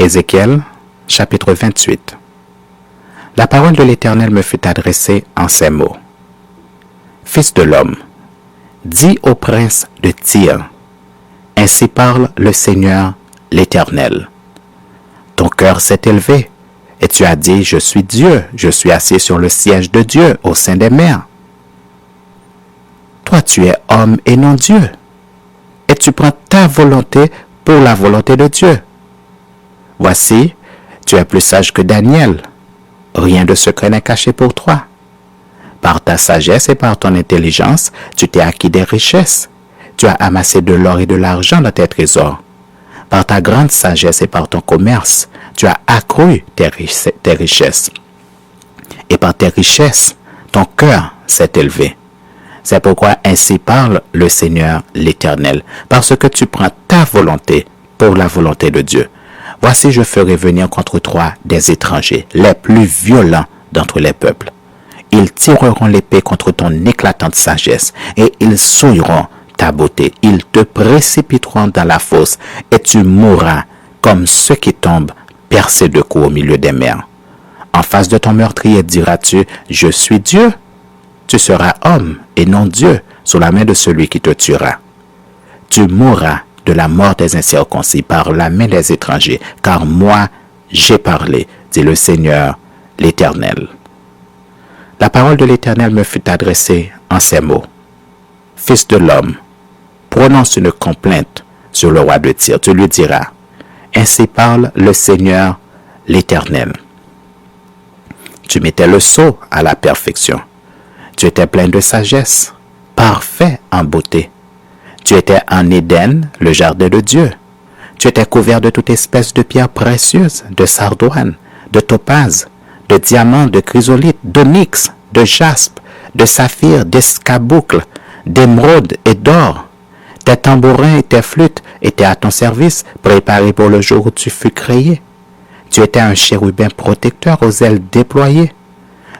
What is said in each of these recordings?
Ézéchiel, chapitre 28. La parole de l'Éternel me fut adressée en ces mots. Fils de l'homme, dis au prince de Tyr, ainsi parle le Seigneur l'Éternel. Ton cœur s'est élevé, et tu as dit, je suis Dieu, je suis assis sur le siège de Dieu au sein des mers. Toi, tu es homme et non Dieu, et tu prends ta volonté pour la volonté de Dieu. Voici, tu es plus sage que Daniel. Rien de secret n'est caché pour toi. Par ta sagesse et par ton intelligence, tu t'es acquis des richesses. Tu as amassé de l'or et de l'argent dans tes trésors. Par ta grande sagesse et par ton commerce, tu as accru tes richesses. Et par tes richesses, ton cœur s'est élevé. C'est pourquoi ainsi parle le Seigneur l'Éternel, parce que tu prends ta volonté pour la volonté de Dieu. Voici, je ferai venir contre toi des étrangers, les plus violents d'entre les peuples. Ils tireront l'épée contre ton éclatante sagesse, et ils souilleront ta beauté. Ils te précipiteront dans la fosse, et tu mourras comme ceux qui tombent percés de coups au milieu des mers. En face de ton meurtrier diras-tu, je suis Dieu. Tu seras homme et non Dieu sous la main de celui qui te tuera. Tu mourras de la mort des incirconcis par la main des étrangers, car moi j'ai parlé, dit le Seigneur l'Éternel. La parole de l'Éternel me fut adressée en ces mots. Fils de l'homme, prononce une complainte sur le roi de Tyr. Tu lui diras, ainsi parle le Seigneur l'Éternel. Tu mettais le sceau à la perfection. Tu étais plein de sagesse, parfait en beauté. Tu étais en Éden, le jardin de Dieu. Tu étais couvert de toute espèce de pierres précieuses, de sardoine, de topaze, de diamants, de chrysolite, d'onyx, de jaspe, de saphir, d'escarboucle, d'émeraude et d'or. Tes tambourins et tes flûtes étaient à ton service, préparés pour le jour où tu fus créé. Tu étais un chérubin protecteur aux ailes déployées.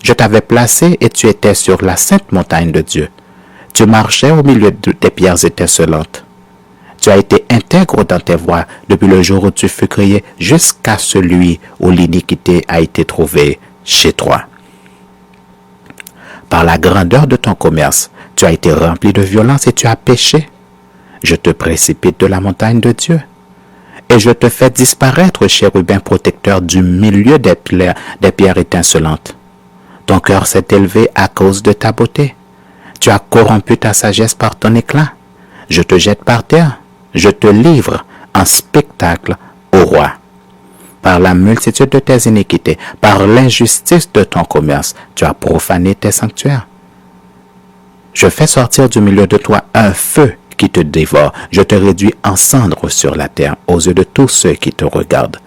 Je t'avais placé et tu étais sur la sainte montagne de Dieu. Tu marchais au milieu des pierres étincelantes. Tu as été intègre dans tes voies depuis le jour où tu fus créé jusqu'à celui où l'iniquité a été trouvée chez toi. Par la grandeur de ton commerce, tu as été rempli de violence et tu as péché. Je te précipite de la montagne de Dieu. Et je te fais disparaître, chérubin protecteur, du milieu des pierres étincelantes. Ton cœur s'est élevé à cause de ta beauté. Tu as corrompu ta sagesse par ton éclat. Je te jette par terre. Je te livre en spectacle au roi. Par la multitude de tes iniquités, par l'injustice de ton commerce, tu as profané tes sanctuaires. Je fais sortir du milieu de toi un feu qui te dévore. Je te réduis en cendres sur la terre aux yeux de tous ceux qui te regardent.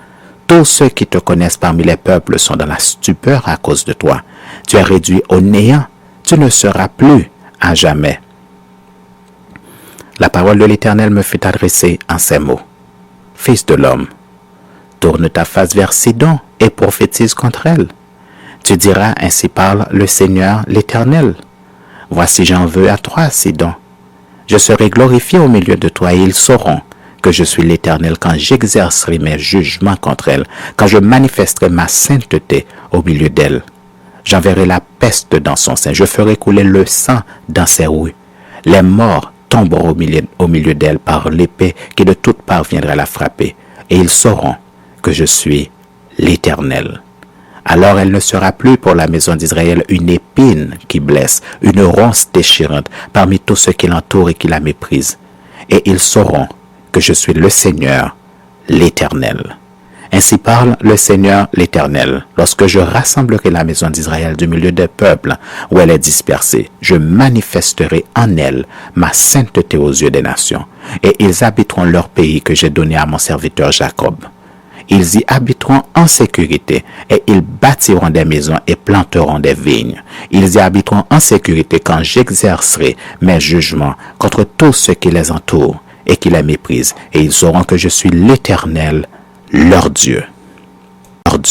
Tous ceux qui te connaissent parmi les peuples sont dans la stupeur à cause de toi. Tu es réduit au néant. Tu ne seras plus à jamais. La parole de l'Éternel me fut adressée en ces mots. Fils de l'homme, tourne ta face vers Sidon et prophétise contre elle. Tu diras, ainsi parle le Seigneur l'Éternel. Voici j'en veux à toi, Sidon. Je serai glorifié au milieu de toi et ils sauront que je suis l'Éternel quand j'exercerai mes jugements contre elle, quand je manifesterai ma sainteté au milieu d'elle. J'enverrai la peste dans son sein, je ferai couler le sang dans ses rues. Les morts tomberont au milieu d'elle par l'épée qui de toutes parts viendra la frapper, et ils sauront que je suis l'Éternel. Alors elle ne sera plus pour la maison d'Israël une épine qui blesse, une ronce déchirante parmi tous ceux qui l'entourent et qui la méprisent. Et ils sauront que je suis le Seigneur, l'Éternel. Ainsi parle le Seigneur l'Éternel. Lorsque je rassemblerai la maison d'Israël du milieu des peuples où elle est dispersée, je manifesterai en elle ma sainteté aux yeux des nations, et ils habiteront leur pays que j'ai donné à mon serviteur Jacob. Ils y habiteront en sécurité, et ils bâtiront des maisons et planteront des vignes. Ils y habiteront en sécurité quand j'exercerai mes jugements contre tous ceux qui les entourent et qui les méprisent, et ils sauront que je suis l'Éternel, leur Dieu. Leur Dieu.